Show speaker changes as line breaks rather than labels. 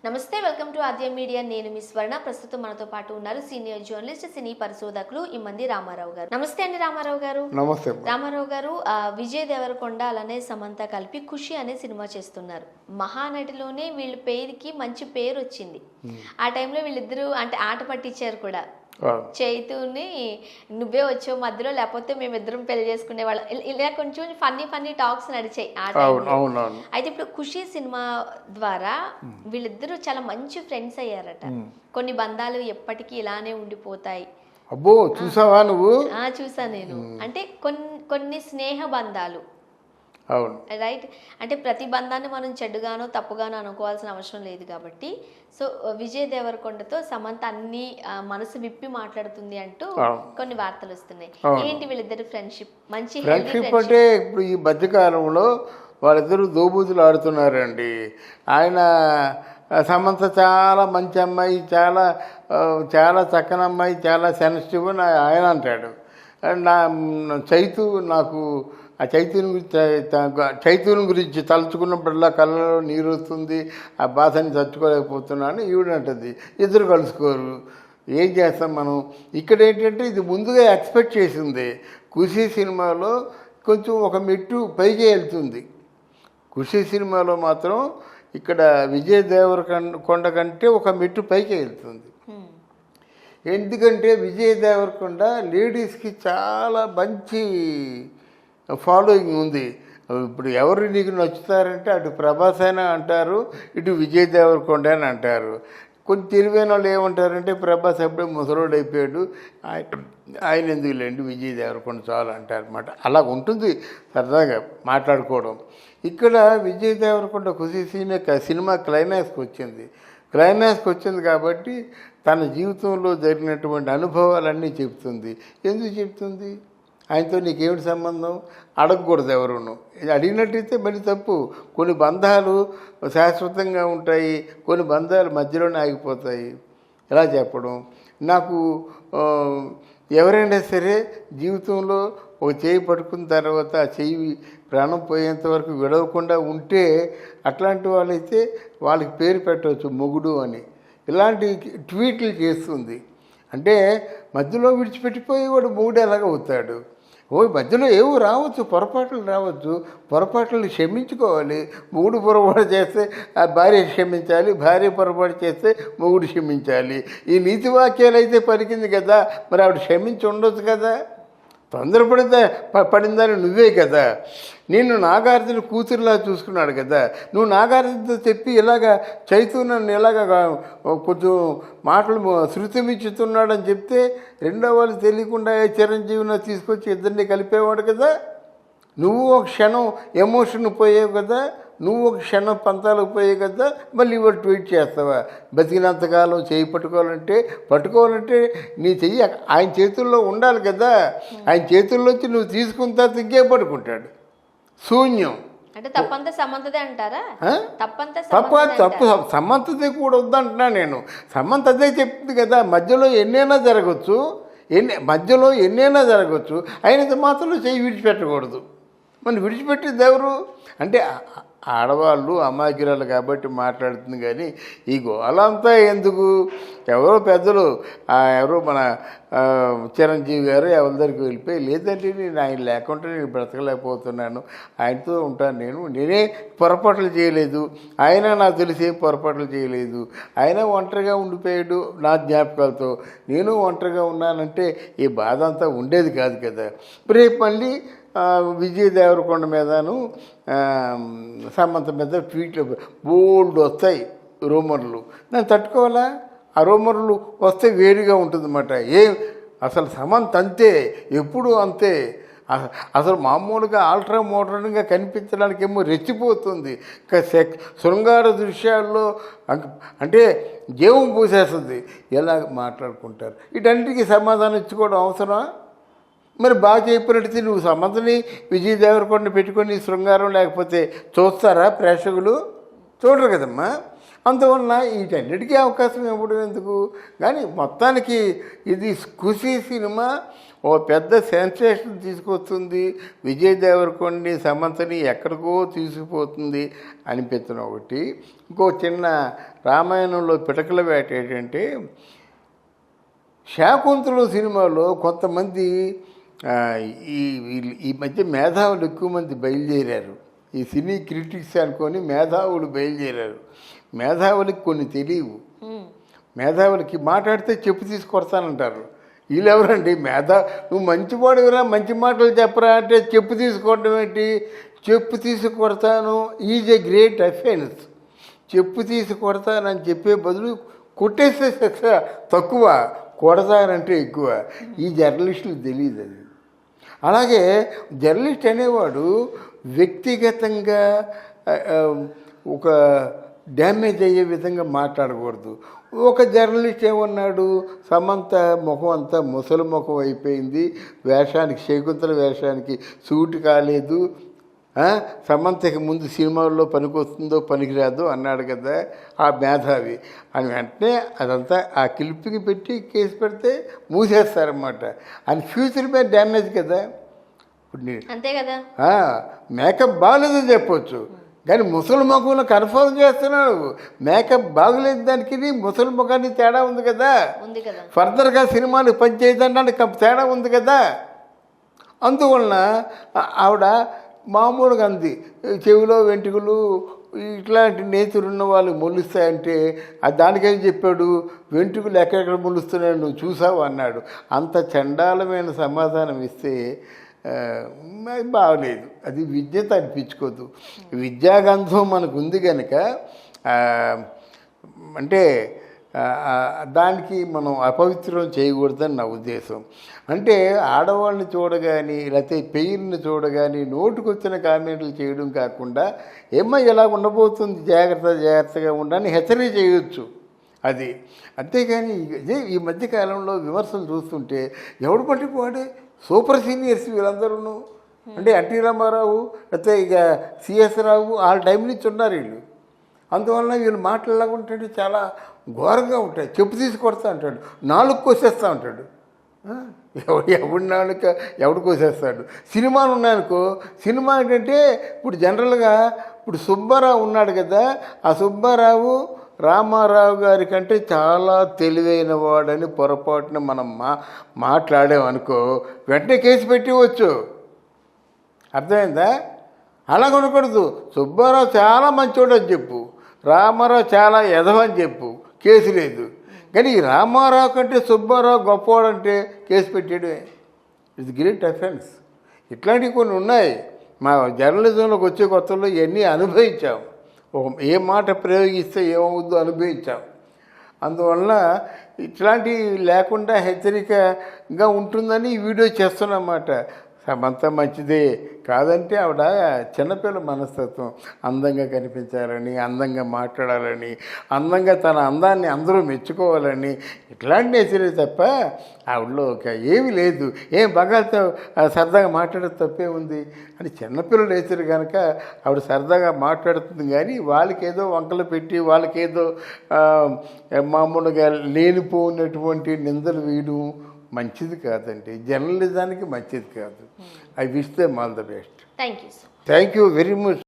నమస్తే, welcome to Aadya media. నేను మీ స్వర్ణ. ప్రస్తుతం మనతో పాటు ఉన్నారు సీనియర్ జర్నలిస్ట్, సినీ పరిశోధకులు ఇమ్మంది రామారావు గారు. నమస్తే అండి రామారావు గారు.
నమస్తే
రామారావు గారు, విజయ్ దేవరకొండ అలానే సమంత కలిపి ఖుషి అనే సినిమా చేస్తున్నారు. మహానటిలోనే వీళ్ళ పేరుకి మంచి పేరు వచ్చింది. ఆ టైంలో వీళ్ళిద్దరూ అంటే ఆట పట్టించారు కూడా. చైతుని నువ్వే వచ్చావు మధ్యలో, లేకపోతే మేమిద్దరం పెళ్లి చేసుకునే వాళ్ళం, ఇలా కొంచెం ఫన్నీ టాక్స్ నడిచాయి ఆ టైంలో. అయితే ఇప్పుడు ఖుషి సినిమా ద్వారా వీళ్ళిద్దరూ చాలా మంచి ఫ్రెండ్స్ అయ్యారట. కొన్ని బంధాలు ఎప్పటికీ ఇలానే ఉండిపోతాయి.
అబ్బో, చూసావా నువ్వు?
చూసా నేను. అంటే కొన్ని స్నేహ బంధాలు,
అవును,
రైట్. అంటే ప్రతి బంధాన్ని మనం చెడుగానో తప్పుగానో అనుకోవాల్సిన అవసరం లేదు కాబట్టి. సో విజయ్ దేవరకొండతో సమంత అన్ని మనసు విప్పి మాట్లాడుతుంది అంటూ కొన్ని వార్తలు వస్తున్నాయి. ఏంటి వీళ్ళిద్దరు ఫ్రెండ్షిప్? మంచి
ఫ్రెండ్షిప్ అంటే ఇప్పుడు ఈ మధ్యకాలంలో వాళ్ళిద్దరూ దోబూతులు ఆడుతున్నారండి. ఆయన సమంత చాలా మంచి అమ్మాయి, చాలా చాలా చక్కని అమ్మాయి, చాలా సెన్సిటివ్ అని ఆయన అంటాడు. నా చైతు నాకు ఆ చైతన్యం గురించి తలుచుకున్నప్పుడల్లా కళ్ళలో నీరు వస్తుంది, ఆ బాధని తట్టుకోలేకపోతున్నాను ఈవిడంటది. ఇద్దరు కలుసుకోరు. ఏం చేస్తాం మనం? ఇక్కడ ఏంటంటే ఇది ముందుగా ఎక్స్పెక్ట్ చేసింది. ఖుషి సినిమాలో కొంచెం ఒక మెట్టు పైకి వెళ్తుంది. ఖుషి సినిమాలో మాత్రం ఇక్కడ విజయ్ దేవరకొండ కంటే ఒక మెట్టు పైకి వెళ్తుంది. ఎందుకంటే విజయ్ దేవరకొండ లేడీస్కి చాలా మంచి ఫాలోయింగ్ ఉంది. ఇప్పుడు ఎవరు నీకు నచ్చుతారంటే అటు ప్రభాస్ అయినా అంటారు, ఇటు విజయ్ దేవరకొండ అని అంటారు. కొంచెం తెలివైన వాళ్ళు ఏమంటారంటే ప్రభాస్ అప్పుడే ముసలోడు అయిపోయాడు, ఆయన ఎందుకు లేండి విజయ్ దేవరకొండ చాలు అంటారు అన్నమాట. అలా ఉంటుంది సరదాగా మాట్లాడుకోవడం. ఇక్కడ విజయ్ దేవరకొండ ఖుషి సినిమా క్లైమాక్స్కి వచ్చింది కాబట్టి తన జీవితంలో జరిగినటువంటి అనుభవాలన్నీ చెప్తుంది. ఎందుకు చెప్తుంది? ఆయనతో నీకేమిటి సంబంధం అడగకూడదు ఎవరును. అడిగినట్టయితే మరి తప్పు. కొన్ని బంధాలు శాశ్వతంగా ఉంటాయి, కొన్ని బంధాలు మధ్యలోనే ఆగిపోతాయి. ఎలా చెప్పడం? నాకు ఎవరైనా సరే జీవితంలో ఒక చేయి పట్టుకున్న తర్వాత ఆ చెయ్యి ప్రాణం పోయేంత వరకు విడవకుండా ఉంటే అట్లాంటి వాళ్ళైతే వాళ్ళకి పేరు పెట్టవచ్చు మొగుడు అని. ఇలాంటి ట్వీట్లు చేస్తుంది. అంటే మధ్యలో విడిచిపెట్టిపోయి వాడు మొగుడు ఎలాగ అవుతాడు? మధ్యలో ఏవో రావచ్చు, పొరపాట్లు రావచ్చు, పొరపాట్లను క్షమించుకోవాలి. మొగుడు పొరపాటు చేస్తే ఆ భార్య క్షమించాలి, భార్య పొరపాటు చేస్తే మొగుడు క్షమించాలి. ఈ నీతి వాక్యాలు అయితే పలికింది కదా, మరి ఆవిడ క్షమించి ఉండొచ్చు కదా. పడిందని నువ్వే కదా. నిన్ను నాగార్జున కూతురులా చూసుకున్నాడు కదా. నువ్వు నాగార్జునతో చెప్పి ఇలాగా చైతన్యాన్ని ఇలాగా కొంచెం మాటలు శృతిమిచ్చుతున్నాడని చెప్తే రెండో వాళ్ళు తెలియకుండా చిరంజీవిని తీసుకొచ్చి ఇద్దరిని కలిపేవాడు కదా. నువ్వు ఒక క్షణం ఎమోషన్ పోయావు కదా, నువ్వు ఒక క్షణం పంతాలకు పోయావు కదా, మళ్ళీ ఇవాళ ట్వీట్ చేస్తావా? బతికినంతకాలం చేయి పట్టుకోవాలంటే నీ చెయ్యి ఆయన చేతుల్లో ఉండాలి కదా. ఆయన చేతుల్లోంచి నువ్వు తీసుకున్న తర్వాత ఇంకే పట్టుకుంటాడు. శూన్యం.
అంటే తప్పంతా సమంతదే అంటారా?
తప్పు సమంతదే కూడా వద్దంటున్నా నేను. సమంతదే చెప్తుంది కదా, మధ్యలో ఎన్నైనా జరగచ్చు, అయినంత మాత్రం చెయ్యి విడిచిపెట్టకూడదు. మనం విడిచిపెట్టేది ఎవరు అంటే ఆడవాళ్ళు అమాయకురాలు కాబట్టి మాట్లాడుతుంది. కానీ ఈ గోలంతా ఎందుకు? ఎవరో పెద్దలు, ఎవరో మన చిరంజీవి గారు ఎవరి దగ్గరికి వెళ్ళిపోయి, లేదంటే నేను ఆయన లేకుంటే నేను బ్రతకలేకపోతున్నాను, ఆయనతో ఉంటాను, నేనే పొరపాట్లు చేయలేదు, ఆయన నాకు తెలిసి ఏం పొరపాట్లు చేయలేదు, ఆయన ఒంటరిగా ఉండిపోయాడు నా జ్ఞాపకాలతో, నేను ఒంటరిగా ఉన్నానంటే ఈ బాధ అంతా ఉండేది కాదు కదా. రేపు మళ్ళీ విజయ్ దేవరకొండ మీదను సమంత మీద ట్వీట్లు బోల్డ్ వస్తాయి, రూమర్లు. నేను తట్టుకోవాలా? ఆ రూమర్లు వస్తే వేడిగా ఉంటుందన్నమాట. అసలు సమంత అంతే, ఎప్పుడు అంతే. అసలు మామూలుగా ఆల్ట్రా మోడర్న్గా కనిపించడానికి ఏమో రెచ్చిపోతుంది. శృంగార దృశ్యాల్లో అంటే జీవం పూసేస్తుంది. ఎలా మాట్లాడుకుంటారు? వీటన్నిటికీ సమాధానం ఇచ్చుకోవడం అవసరమా? మరి బాగా చెప్పినట్టు నువ్వు సమంతని విజయ్ దేవరకొండ పెట్టుకొని శృంగారం లేకపోతే చూస్తారా ప్రేక్షకులు? చూడరు కదమ్మా. అందువలన వీటన్నిటికీ అవకాశం ఇవ్వడం ఎందుకు. కానీ మొత్తానికి ఇది ఖుషీ సినిమా ఓ పెద్ద సెన్సేషన్ తీసుకొస్తుంది, విజయ్ దేవరకొండని సమంతని ఎక్కడికో తీసుకుపోతుంది అనిపించిన ఒకటి. ఇంకో చిన్న రామాయణంలో పిటకల వేట ఏంటంటే, శాకుంతలం సినిమాలో కొంతమంది ఈ మధ్య మేధావులు ఎక్కువ మంది బయలుదేరారు. ఈ సినీ క్రిటిక్స్ అనుకొని మేధావులు బయలుదేరారు. మేధావులకి కొన్ని తెలియవు. మేధావులకి మాట్లాడితే చెప్పు తీసుకొడతానంటారు. వీళ్ళెవరండి నువ్వు మంచివాడురా, మంచి మాటలు చెప్పరా అంటే చెప్పు తీసుకోవడం ఏంటి? చెప్పు తీసుకొడతాను ఈజ్ ఎ గ్రేట్ అఫెన్స్. చెప్పు తీసుకొడతానని చెప్పే బదులు కొట్టేస్తే శిక్ష తక్కువ, కొడతారంటే ఎక్కువ. ఈ జర్నలిస్టులకు తెలియదు అది. అలాగే జర్నలిస్ట్ అనేవాడు వ్యక్తిగతంగా ఒక డ్యామేజ్ అయ్యే విధంగా మాట్లాడకూడదు. ఒక జర్నలిస్ట్ ఏమన్నాడు, సమంత ముఖం అంతా ముసలి ముఖం అయిపోయింది, శకుంతల వేషానికి సూట్ కాలేదు, సమంతకి ముందు సినిమాల్లో పనికొస్తుందో పనికిరాదో అన్నాడు కదా ఆ మేధావి అని. వెంటనే అదంతా ఆ క్లిప్పింగ్ పెట్టి కేసు పెడితే మూసేస్తారన్నమాట. అని ఫ్యూచర్ మీద డ్యామేజ్ కదా.
అంతే కదా.
మేకప్ బాగలేదని చెప్పొచ్చు, కానీ ముసలి ముఖంలో కన్ఫర్మ్ చేస్తున్నాడు. మేకప్ బాగలేదు దానికి ముసలి ముఖానికి తేడా ఉంది కదా. ఫర్దర్గా సినిమాలు పనిచేయడానికి తేడా ఉంది కదా. అందువలన ఆవిడ మామూలుగా అంది, చెవిలో వెంట్రుకలు ఇట్లాంటి నేతులు ఉన్న వాళ్ళు మొలుస్తాయంటే దానికేం చెప్పాడు, వెంట్రుకలు ఎక్కడెక్కడ మొలుస్తున్నాడు నువ్వు చూసావు అన్నాడు. అంత చండాలమైన సమాధానం ఇస్తే బాగలేదు. అది విద్యత అనిపించుకోదు. విద్యాగంధం మనకు ఉంది కనుక అంటే దానికి మనం అపవిత్రం చేయకూడదని నా ఉద్దేశం. అంటే ఆడవాళ్ళని చూడగాని లేకపోతే పెయిర్ని చూడగాని నోటుకొచ్చిన కామెంట్లు చేయడం కాకుండా ఏమ్మా ఇలా ఉండబోతుంది జాగ్రత్తగా ఉండని హెచ్చరిక చేయొచ్చు. అది అంతేగాని ఈ మధ్యకాలంలో విమర్శలు చూస్తుంటే ఎవడు పట్టిపోవాడే సూపర్ సీనియర్స్ వీళ్ళందరూ. అంటే ఎన్టీ రామారావు లేకపోతే ఇక సిఎస్ రావు ఆ టైం నుంచి ఉన్నారు వీళ్ళు. అందువలన వీళ్ళు మాటలాగా ఉంటాడు, చాలా ఘోరంగా ఉంటాయి. చెప్పు తీసుకొడతా అంటాడు, నాలుగు కోసేస్తా ఉంటాడు. ఎవడి నాలుక ఎవడు కోసేస్తాడు. సినిమాలు ఉన్నాయనుకో, సినిమా ఏంటంటే ఇప్పుడు జనరల్గా ఇప్పుడు సుబ్బారావు ఉన్నాడు కదా, ఆ సుబ్బారావు రామారావు గారి కంటే చాలా తెలివైన వాడని పొరపాటున మనం మాట్లాడామనుకో వెంటనే కేసు పెట్టివచ్చు. అర్థమైందా? అలా కొనకూడదు. సుబ్బారావు చాలా మంచోడు అని చెప్పు, రామారావు చాలా ఎదవని చెప్పు, కేసు లేదు. కానీ రామారావు కంటే సుబ్బారావు గొప్పవాడంటే కేసు పెట్టాడే. It's great offence. ఇట్లాంటివి కొన్ని ఉన్నాయి. మా జర్నలిజంలోకి వచ్చే కొత్తలో ఇవన్నీ అనుభవించాం. ఏ మాట ప్రయోగిస్తే ఏమవుద్దో అనుభవించాం. అందువలన ఇట్లాంటివి లేకుండా హెచ్చరికగా ఉంటుందని ఈ వీడియో చేస్తున్నమాట. సమంత మంచిదే కాదంటే ఆవిడ చిన్నపిల్ల మనస్తత్వం. అందంగా కనిపించాలని, అందంగా మాట్లాడాలని, అందంగా తన అందాన్ని అందరూ మెచ్చుకోవాలని ఇట్లాంటి నేచరే తప్ప ఆవిడలో ఏమీ లేదు. ఏం బంగారుతో సరదాగా మాట్లాడేది తప్పే ఉంది అని చిన్నపిల్లలు నేచర్ కనుక ఆవిడ సరదాగా మాట్లాడుతుంది. కానీ వాళ్ళకేదో వంకలు పెట్టి వాళ్ళకేదో మామూలుగా లేనిపోయినటువంటి నిందలు వేయడం మంచిది కాదండి. జర్నలిజానికి మంచిది కాదు. I wish them all the best.
Thank you
thank you very much.